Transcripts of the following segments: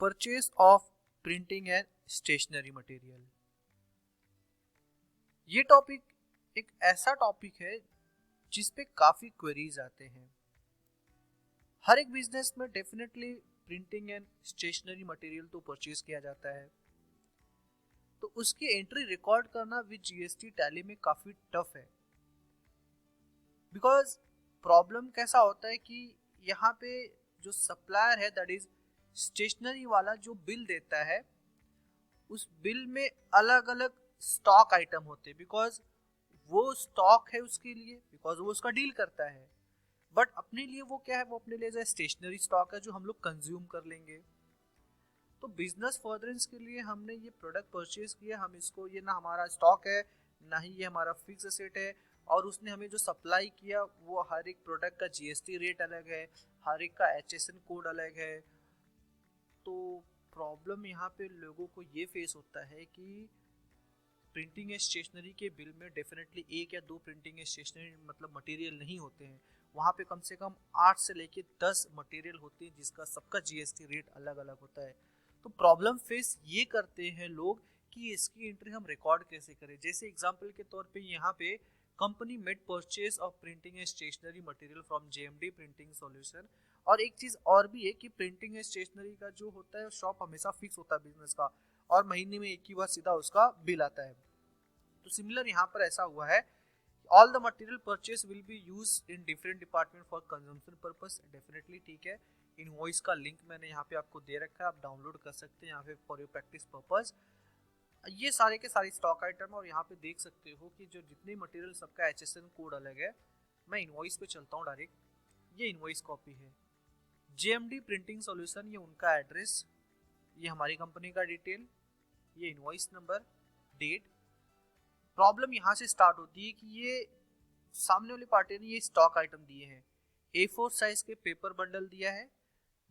Purchase of printing and stationery material. ये topic एक ऐसा टॉपिक है जिस पे काफी क्वेरीज आते हैं। हर एक बिजनेस में definitely printing and stationery material तो परचेज किया जाता है, तो उसकी एंट्री रिकॉर्ड करना विद जीएसटी टैली में काफी टफ है। बिकॉज प्रॉब्लम कैसा होता है कि यहाँ पे जो सप्लायर है दैट इज स्टेशनरी वाला जो बिल देता है, उस बिल में अलग अलग स्टॉक आइटम होते हैं। बिकॉज वो स्टॉक है उसके लिए, बिकॉज वो उसका डील करता है। बट अपने लिए वो क्या है, वो अपने लिए स्टेशनरी स्टॉक है जो हम लोग कंज्यूम कर लेंगे। तो बिजनेस फर्दरेंस के लिए हमने ये प्रोडक्ट परचेज किया, हम इसको, ये ना हमारा स्टॉक है ना ही ये हमारा फिक्स एसेट है, और उसने हमें जो सप्लाई किया वो हर एक प्रोडक्ट का जीएसटी रेट अलग है, हर एक का एचएसएन कोड अलग है। तो प्रॉब्लम यहाँ पे लोगों को ये फेस होता है कि प्रिंटिंग एंड स्टेशनरी के बिल में डेफिनेटली एक या दो प्रिंटिंग एंड स्टेशनरी मतलब मटेरियल नहीं होते हैं। वहाँ पे कम से कम 8 से लेके 10 मटेरियल होते हैं जिसका सबका जीएसटी रेट अलग अलग होता है। तो प्रॉब्लम फेस ये करते हैं लोग कि इसकी एंट्री हम रिकॉर्ड कैसे करें। जैसे एग्जांपल के तौर पे यहाँ पे company made purchase of printing and stationery material from JMD printing solution. और एक चीज और भी है कि प्रिंटिंग एंड स्टेशनरी का जो होता है शॉप हमेशा फिक्स होता है बिजनेस का, और महीने में एक ही बार सीधा उसका बिल आता है। तो सिमिलर यहाँ पर ऐसा हुआ है, all the material purchase will be use in different department for consumption purpose. Definitely ठीक है, इनवॉइस का लिंक मैंने यहाँ पे आपको दे रखा है, आप डाउनलोड कर सकते हैं यहाँ पे फॉर योर प्रैक्टिस पर्पस। ये सारे के सारे स्टॉक आइटम, और यहाँ पे देख सकते हो कि जो जितने मटेरियल सबका एचएसएन कोड अलग है। मैं इनवॉइस पे चलता हूँ डायरेक्ट, ये इनवॉइस कॉपी है, जेएमडी प्रिंटिंग सॉल्यूशन, ये उनका एड्रेस, ये हमारी कंपनी का डिटेल, ये इनवॉइस नंबर, डेट। प्रॉब्लम यहाँ से स्टार्ट होती है कि ये सामने वाली पार्टी ने ये स्टॉक आइटम दिए हैं, A4 साइज के पेपर बंडल दिया है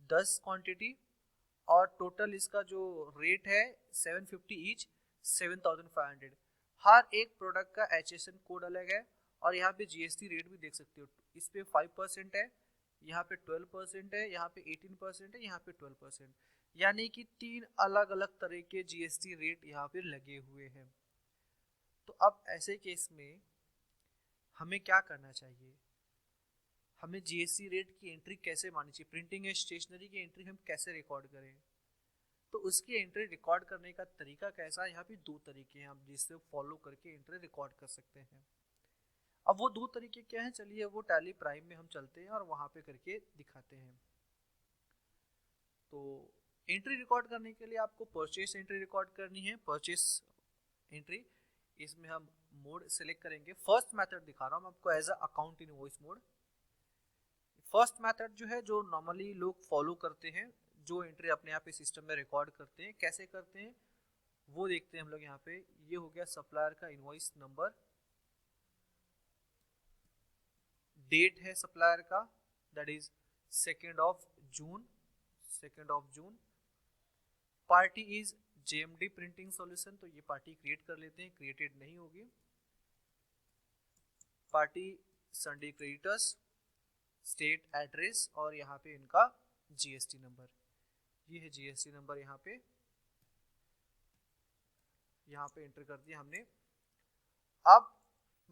10 क्वांटिटी, और टोटल इसका जो रेट है 750 ईच, 7500। हर एक प्रोडक्ट का एचएसएन कोड अलग है, और यहाँ पे जीएसटी रेट भी देख सकते हो। इस पे 5% है, यहाँ पे 12% है, यहाँ पे 18% है, यहाँ पे 12%, यानी कि 3 अलग अलग तरह के जीएसटी रेट यहाँ पे लगे हुए हैं। तो अब ऐसे केस में हमें क्या करना चाहिए, हमें जीएसटी रेट की एंट्री कैसे माननी चाहिए, प्रिंटिंग एंड स्टेशनरी की एंट्री हम कैसे रिकॉर्ड करें। तो उसकी एंट्री रिकॉर्ड करने का तरीका कैसा है, यहाँ पे दो तरीके हैं हम जिससे फॉलो करके एंट्री रिकॉर्ड कर सकते हैं। अब वो दो तरीके क्या हैं, चलिए वो टैली प्राइम में हम चलते हैं और वहाँ पे करके दिखाते हैं। तो एंट्री रिकॉर्ड करने के लिए आपको परचेस एंट्री रिकॉर्ड करनी है, परचेस एंट्री। इसमें हम मोड सेलेक्ट करेंगे, फर्स्ट मेथड दिखा रहा हूँ आपको as a account invoice mode. First method जो है जो नॉर्मली लोग फॉलो करते हैं, जो एंट्री अपने आप इस सिस्टम में रिकॉर्ड करते हैं, कैसे करते हैं वो देखते हैं हम लोग। यहाँ पे ये हो गया सप्लायर का इनवॉइस नंबर, डेट है सप्लायर का that is 2 June, party is JMD printing solution, तो ये पार्टी क्रिएट कर लेते हैं, क्रिएटेड नहीं होगी। Party Sunday creditors, state address, और यहाँ पे इनका जीएसटी नंबर, ये है जीएसटी नंबर। यहाँ पे एंटर कर दिया हमने। अब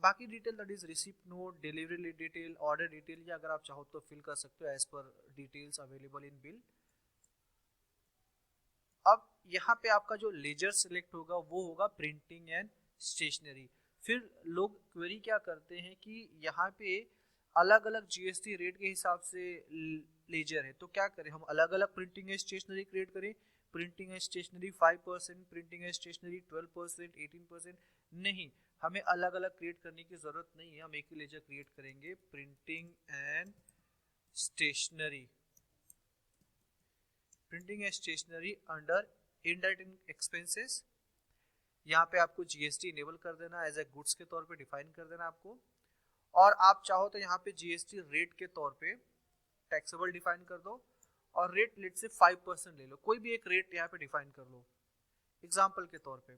बाकी detail that is receipt note, delivery detail, order detail, या अगर आप चाहो तो फिल कर सकते हो as per details available in bill. अब यहाँ पे आपका जो लेजर सिलेक्ट होगा वो होगा प्रिंटिंग एंड स्टेशनरी। फिर लोग क्वेरी क्या करते हैं कि यहाँ पे अलग अलग जीएसटी रेट के हिसाब से लेजर है, तो क्या करें हम, अलग अलग प्रिंटिंग एंड स्टेशनरी क्रिएट करें। Printing and stationery 5%, printing and stationery 12%, 18%, नहीं, हमें अलग अलग क्रिएट करने की जरूरत नहीं है। हम एक ही लेजर क्रिएट करेंगे, printing and stationery, printing and stationery under indirect expenses. यहाँ पे आपको जीएसटी इनेबल कर देना, एज ए गुड्स के तौर पे डिफाइन कर देना आपको। और आप चाहो तो यहाँ पे जीएसटी रेट के तौर पे टैक्सेबल डिफाइन कर दो, और रेट लेट से 5% ले लो, कोई भी एक रेट यहाँ पे डिफाइन कर लो एग्जाम्पल के तौर पे।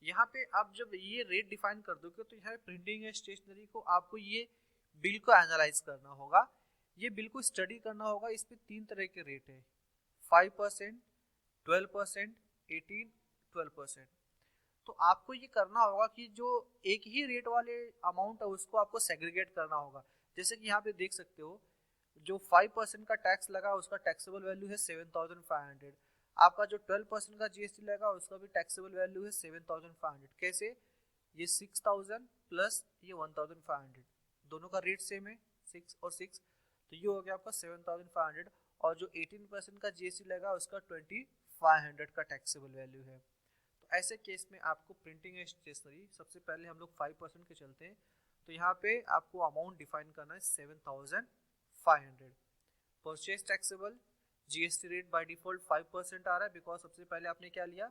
यहाँ पे आप जब ये रेट डिफाइन कर दोगे तो यहाँ प्रिंटिंग एंड स्टेशनरी को आपको ये बिल को एनालाइज करना होगा, ये बिल को स्टडी करना होगा। इस पे 3 तरह के रेट है, 5%, 12%, 18, 12%। तो आपको ये करना होगा कि जो एक ही रेट वाले अमाउंट है उसको आपको सेग्रीगेट करना होगा। जैसे कि यहाँ पे देख सकते हो जो 5% का टैक्स लगा उसका टैक्सेबल वैल्यू है 7,500। आपका जो 12% का जीएसटी लगा उसका भी टैक्सेबल वैल्यू है 7,500। कैसे? ये 6,000 प्लस ये 1,500, दोनों का रेट सेम है 6 और 6, तो ये हो गया आपका 7,500। और जो 18% का जीएसटी लगा उसका 2,500 का टैक्सेबल वैल्यू है। तो ऐसे केस में आपको प्रिंटिंग एंड स्टेशनरी, सबसे पहले हम लोग 5% के चलते हैं, तो यहाँ पे आपको अमाउंट डिफाइन करना है 7,500। Purchase taxable GST rate by default 5% आ रहा है, बिकॉज सबसे पहले आपने क्या लिया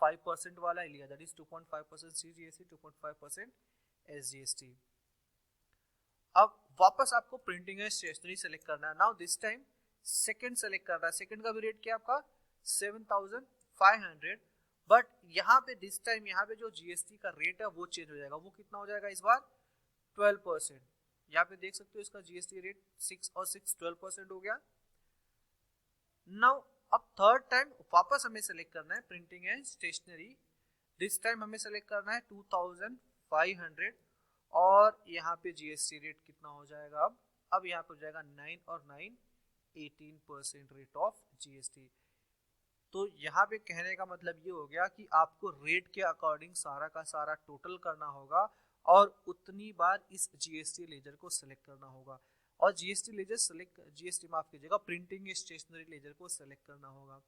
5% वाला ही लिया, दैट इज 2.5% सीजीएसटी, 2.5% एसजीएसटी। अब वापस आपको प्रिंटिंग एंड स्टेशनरी सेलेक्ट करना है। Now this time second select करना है। सेकंड का भी रेट क्या आपका 7,500, बट यहाँ पे दिस टाइम यहाँ पे जो जीएसटी का रेट है वो चेंज हो जाएगा। वो कितना हो जाएगा इस बार 12%। यहाँ पे देख सकते हो इसका जीएसटी रेट 6 और 6 12% हो गया। नाउ अब थर्ड टाइम वापस हमें सेलेक्ट करना है printing and stationery. This time हमें सेलेक्ट करना है 2,500 और यहाँ पे जीएसटी रेट कितना हो जाएगा अब यहाँ पे हो जाएगा 9 और 9 18% रेट ऑफ जीएसटी। तो यहाँ पे कहने का मतलब ये हो गया कि आपको रेट के अकॉर्डिंग सारा का सारा टोटल करना होगा और उतनी बार इस जीएसटी लेजर को सिलेक्ट करना होगा। और जीएसटी लेजर सिलेक्ट, जीएसटी माफ कीजिएगा, प्रिंटिंग स्टेशनरी लेजर को सिलेक्ट करना होगा।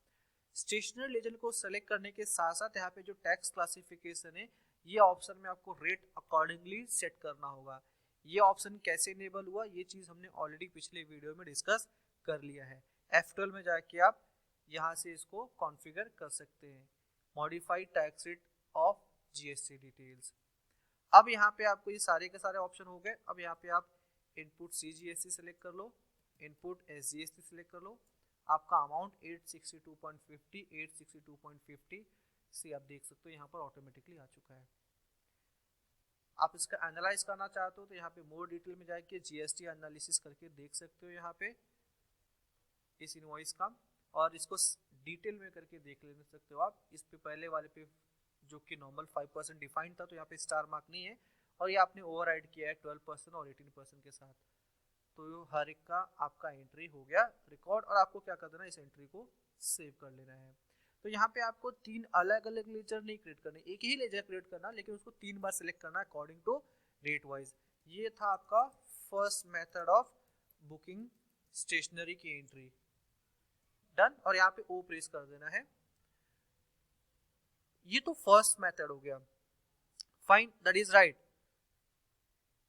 स्टेशनरी लेजर को सिलेक्ट करने के साथ साथ यहाँ पे जो टैक्स क्लासिफिकेशन है ये ऑप्शन में आपको रेट अकॉर्डिंगली सेट करना होगा। ये ऑप्शन कैसे इनेबल हुआ ये चीज हमने ऑलरेडी पिछले वीडियो में डिस्कस कर लिया है। F12 में जाके आप यहाँ से इसको कॉन्फ़िगर कर सकते हैं, modified tax rate of GST details. अब यहाँ पे आपको ये सारे के सारे ऑप्शन हो गए। अब यहाँ पे आप इनपुट सीजीएसटी सेलेक्ट कर लो, इनपुट एसजीएसटी सेलेक्ट कर लो, आपका अमाउंट 862.50 862.50 से आप देख सकते हो यहाँ पर ऑटोमेटिकली आ चुका है। आप इसका एनालाइज करना चाहते हो तो यहाँ पे मोर डिटेल में जाके जीएसटी एनालिसिस करके देख सकते हो यहाँ पे इस इनवॉइस का, और इसको डिटेल में करके देख ले सकते हो आप। इस पे पहले वाले पे जो कि नॉर्मल 5% डिफाइंड था तो यहाँ पे स्टार मार्क नहीं है, और ये आपने ओवरराइड किया है 12% और 18% के साथ। तो हर एक का आपका एंट्री हो गया रिकॉर्ड, और आपको क्या कर देना इस एंट्री को सेव कर लेना है। तो यहाँ पे आपको 3 अलग अलग लेजर नहीं क्रिएट करने, एक ही लेजर क्रिएट करना, लेकिन उसको 3 बार सिलेक्ट करना अकॉर्डिंग टू रेट वाइज। ये था आपका first method of booking stationery की एंट्री, डन। और यहाँ पे ओ प्रेस कर देना है। ये तो फर्स्ट मेथड हो गया, फाइन, दैट इज राइट।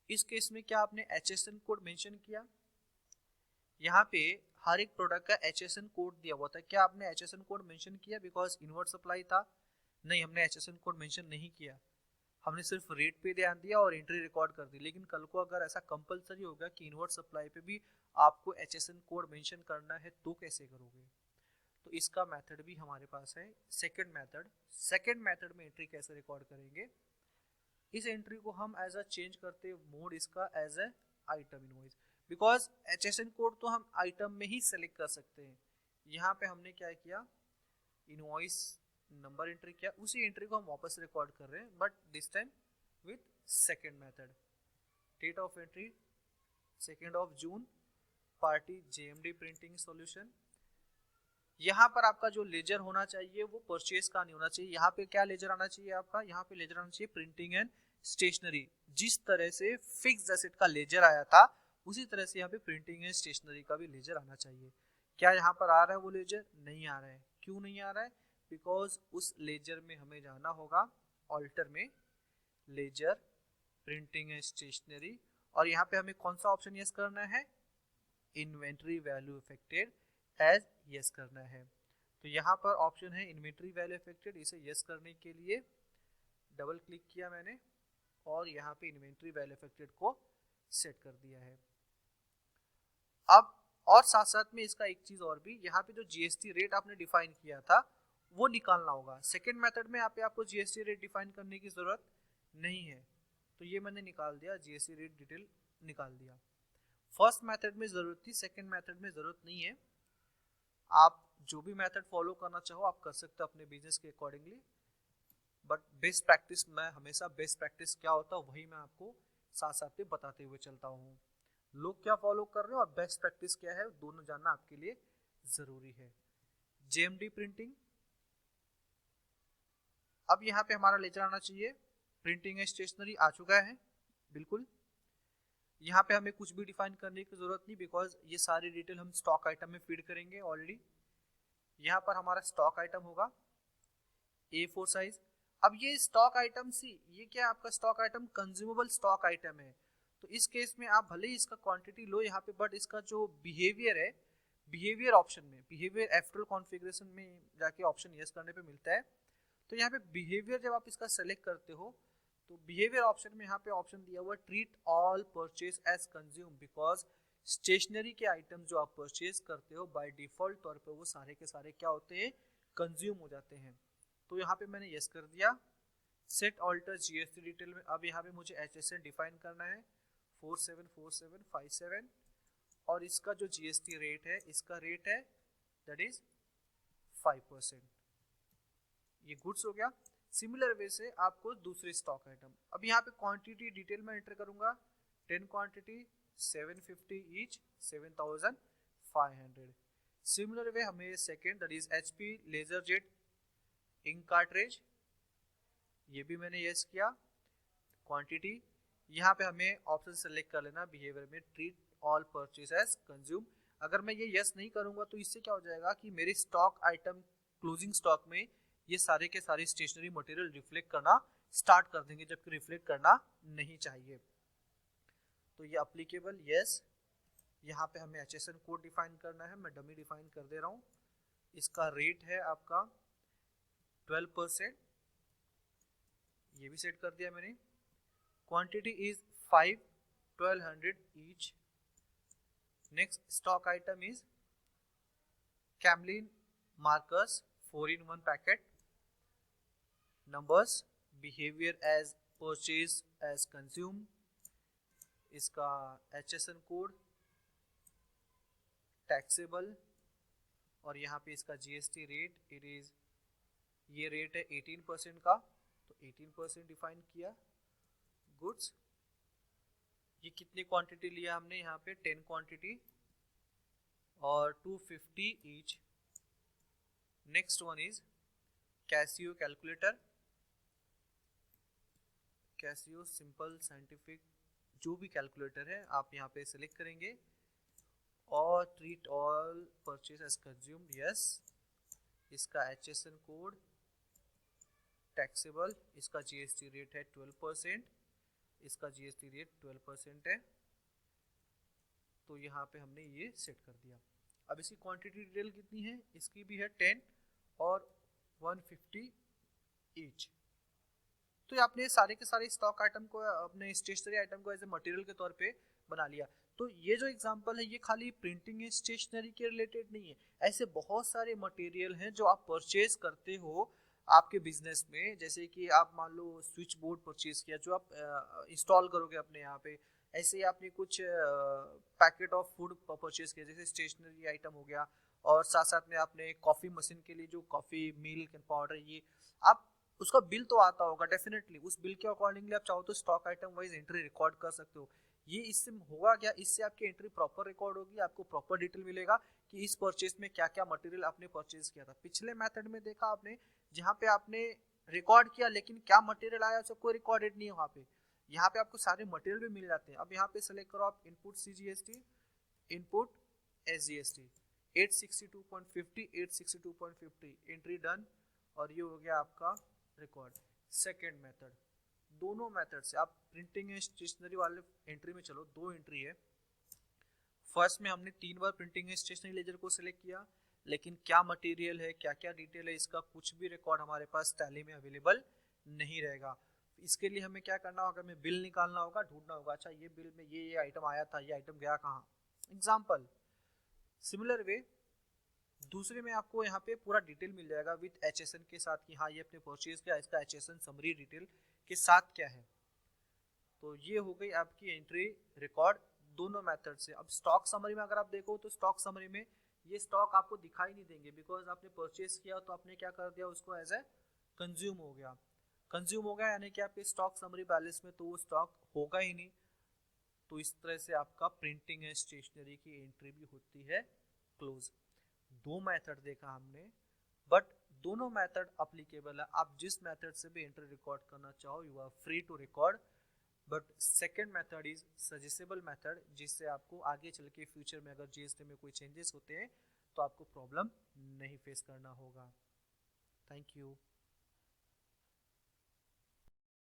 इस केस में क्या आपने HSN कोड मेंशन किया? यहाँ पे हर एक प्रोडक्ट का HSN कोड दिया हुआ था, क्या आपने HSN कोड मेंशन किया? बिकॉज इनवर्ट सप्लाई था, नहीं हमने HSN कोड मेंशन नहीं किया, हमने सिर्फ रेट पे ध्यान दिया और एंट्री रिकॉर्ड कर दी। लेकिन कल को अगर ऐसा कंपलसरी होगा कि इनवर्ट सप्लाई पे भी आपको HSN कोड मेंशन करना है तो कैसे करोगे? तो इसका मेथड भी हमारे पास है सेकंड मेथड। सेकंड मेथड में एंट्री कैसे रिकॉर्ड करेंगे? इस एंट्री को हम एज अ चेंज करते मोड इसका as a item invoice, because HSN code तो हम आइटम में ही सेलेक्ट कर सकते हैं। यहाँ पे हमने क्या किया, इनवॉइस नंबर एंट्री किया, उसी एंट्री को हम वापस रिकॉर्ड कर रहे हैं, but this time with second method. Date of entry 2 June, party JMD printing solution. यहाँ पर आपका जो लेजर होना चाहिए वो परचेज का नहीं होना चाहिए। यहाँ पे क्या लेजर आना चाहिए आपका? यहाँ पे लेजर आना चाहिए प्रिंटिंग एंड स्टेशनरी। जिस तरह से फिक्स्ड एसेट का लेजर आया था उसी तरह से यहाँ पे प्रिंटिंग एंड स्टेशनरी का भी लेजर आना चाहिए। क्या यहाँ पर आ रहा है वो लेजर? नहीं आ रहा है। क्यों नहीं आ रहा है? बिकॉज उस लेजर में हमें जाना होगा ऑल्टर में, लेजर, प्रिंटिंग एंड स्टेशनरी, और यहाँ पे हमें कौन सा ऑप्शन यस करना है? Inventory value affected as yes करना है। तो यहाँ पर ऑप्शन है इन्वेंट्री वैल्यू अफेक्टेड, इसे यस करने के लिए डबल क्लिक किया मैंने और यहाँ पे इन्वेंट्री वैल्यू अफेक्टेड को सेट कर दिया है। अब और साथ साथ में इसका एक चीज और भी, यहाँ पे जो जीएसटी रेट आपने डिफाइन किया था वो निकालना होगा। सेकेंड मेथड में यहाँ पे आपको जीएसटी रेट डिफाइन करने की जरूरत नहीं है, तो ये मैंने निकाल दिया, जीएसटी रेट डिटेल निकाल दिया। फर्स्ट मेथड में जरूरत थी, सेकेंड मेथड में जरूरत नहीं है। आप जो भी मेथड फॉलो करना चाहो आप कर सकते हो अपने बिजनेस के अकॉर्डिंगली, बट बेस्ट प्रैक्टिस, मैं हमेशा बेस्ट प्रैक्टिस क्या होता है वही मैं आपको साथ साथ में बताते हुए चलता हूँ। लोग क्या फॉलो कर रहे हो और बेस्ट प्रैक्टिस क्या है, दोनों जानना आपके लिए जरूरी है। जेएमडी प्रिंटिंग, अब यहाँ पे हमारा लेकर आना चाहिए प्रिंटिंग स्टेशनरी आ चुका है बिल्कुल। यहाँ पे हमें कुछ भी डिफाइन करने की जरूरत नहीं, बिकॉज ये सारी डिटेल हम स्टॉक आइटम में फीड करेंगे ऑलरेडी। यहाँ पर हमारा स्टॉक आइटम होगा A4 साइज। अब ये स्टॉक आइटम सी, ये क्या आपका stock item consumable stock item है, तो इस केस में आप भले ही इसका क्वांटिटी लो यहाँ पे, बट इसका जो बिहेवियर है, बिहेवियर ऑप्शन में, बिहेवियर एफ्टर कॉन्फ़िगरेशन में जाके ऑप्शन यस करने पे मिलता है। तो यहाँ पे बिहेवियर जब आप इसका सेलेक्ट करते हो तो बिहेवियर ऑप्शन में यहाँ पे ऑप्शन दिया हुआ treat all purchase as consume, because stationery के आइटम जो आप परचेज करते हो बाय डिफॉल्ट तौर पे वो सारे के सारे क्या होते हैं, कंज्यूम हो जाते हैं। तो यहाँ पे मैंने यस कर दिया। सेट ऑल्टर जीएसटी डिटेल में अब यहाँ पे मुझे HSN डिफाइन करना है 474757 और इसका जो जीएसटी रेट है, इसका रेट है दैट इज 5%। ये गुड्स हो गया। सिमिलर वे से आपको दूसरे स्टॉक आइटम, अब यहाँ पे क्वांटिटी डिटेल में एंटर करूंगा 10 क्वांटिटी 750 ईच 7500। सिमिलर वे हमें second that is HP laser jet ink cartridge, ये भी मैंने यस किया। क्वांटिटी यहाँ पे हमें ऑप्शन सेलेक्ट कर लेना बिहेवियर में treat all purchase as consume. अगर मैं ये यस नहीं करूंगा तो इससे क्या हो जाएगा कि मेरे स्टॉक आइटम क्लोजिंग स्टॉक में ये सारे के सारे स्टेशनरी मटेरियल रिफ्लेक्ट करना स्टार्ट कर देंगे, जबकि रिफ्लेक्ट करना नहीं चाहिए। तो ये अप्लीकेबल यस। यहाँ पे हमें HSN कोड डिफाइन करना है, मैं डमी डिफाइन कर दे रहा हूँ। इसका रेट है आपका 12%, ये भी सेट कर दिया मैंने। Quantity is 5 1200 each. Next stock item is Camlin markers 4-in-1 packet. Numbers behaviour as purchase as consume, इसका HSN कोड टैक्सेबल और यहाँ पे इसका GST रेट इट इज, ये रेट है 18% का, तो 18% डिफाइन किया। गुड्स, ये कितनी क्वांटिटी लिया हमने यहाँ पे 10 क्वांटिटी और 250 each. Next one is Casio calculator, Casio simple scientific जो भी कैलकुलेटर है आप यहाँ पे सिलेक्ट करेंगे और treat all purchase as consume yes. इसका HSN कोड टैक्सेबल, इसका GST रेट है 12%, इसका GST रेट 12% है, तो यहाँ पे हमने ये सेट कर दिया। अब इसकी क्वांटिटी डिटेल कितनी है, इसकी भी है 10 और 150 ईच। तो आपने सारे के सारे स्टॉक आइटम को अपने स्टेशनरी आइटम को एज ए मटेरियल के तौर पे बना लिया। तो ये जो एग्जांपल है ये खाली प्रिंटिंग स्टेशनरी के रिलेटेड नहीं है, ऐसे बहुत सारे मटेरियल हैं जो आप परचेज करते हो आपके बिजनेस में। जैसे कि आप मान लो स्विच बोर्ड परचेज किया जो आप इंस्टॉल करोगे अपने यहाँ पे, ऐसे ही आपने कुछ पैकेट ऑफ फूड परचेज किया जैसे स्टेशनरी आइटम हो गया, और साथ साथ में आपने कॉफी मशीन के लिए जो कॉफी मिल्क एंड पाउडर, ये आप उसका बिल तो आता होगा डेफिनेटली, उस बिल के अकॉर्डिंगली आप चाहो तो stock item wise entry record कर सकते हो। ये इससे होगा क्या, इससे आपकी एंट्री प्रॉपर रिकॉर्ड होगी, आपको प्रॉपर डिटेल मिलेगा कि इस परचेज में क्या क्या मटेरियल आपने परचेज किया था। पिछले मेथड में देखा आपने जहाँ पे आपने रिकॉर्ड किया लेकिन क्या मटेरियल आया उसका कोई रिकॉर्डेड नहीं है वहाँ पे, यहाँ पे आपको सारे मटेरियल भी मिल जाते हैं। अब यहाँ पे सेलेक्ट करो आप input CGST, input SGST 862.50 862.50, entry done और ये हो गया आपका रिकॉर्ड। सेकेंड मेथड, दोनों मेथड से आप प्रिंटिंग एंड स्टेशनरी वाले एंट्री में चलो, दो एंट्री है। फर्स्ट में हमने 3 बार प्रिंटिंग एंड स्टेशनरी लेजर को सिलेक्ट किया, लेकिन क्या मटेरियल है क्या क्या डिटेल है इसका कुछ भी रिकॉर्ड हमारे पास टैली में अवेलेबल नहीं रहेगा। इसके लिए हमें क्या करना होगा, हमें बिल निकालना होगा, ढूंढना होगा अच्छा ये बिल में ये आइटम आया था, ये आइटम गया कहाँ, एग्जाम्पल। सिमिलर वे दूसरे में आपको यहाँ पे पूरा डिटेल मिल जाएगा विद HSN के साथ कि हाँ ये अपने परचेज किया, इसका HSN समरी डिटेल के साथ क्या है। तो ये हो गई आपकी एंट्री रिकॉर्ड दोनों मेथड से। अब स्टॉक समरी में अगर आप देखो तो स्टॉक समरी में ये स्टॉक आपको दिखाई नहीं देंगे, बिकॉज आपने परचेज किया तो आपने क्या कर दिया, उसको एज ए कंज्यूम हो गया। कंज्यूम हो गया यानी कि आपके स्टॉक समरी बैलेंस में तो वो स्टॉक होगा ही नहीं। तो इस तरह से आपका प्रिंटिंग एंड स्टेशनरी की एंट्री भी होती है क्लोज। दो मेथड देखा हमने, बट दोनों मेथड अप्लीकेबल है। आप जिस मेथड से भी एंट्री रिकॉर्ड करना चाहो you are free to record, but second method is suggestable method, जिससे आपको आगे चल के फ्यूचर में अगर जीएसटी में कोई चेंजेस होते हैं तो आपको प्रॉब्लम नहीं फेस करना होगा। Thank you.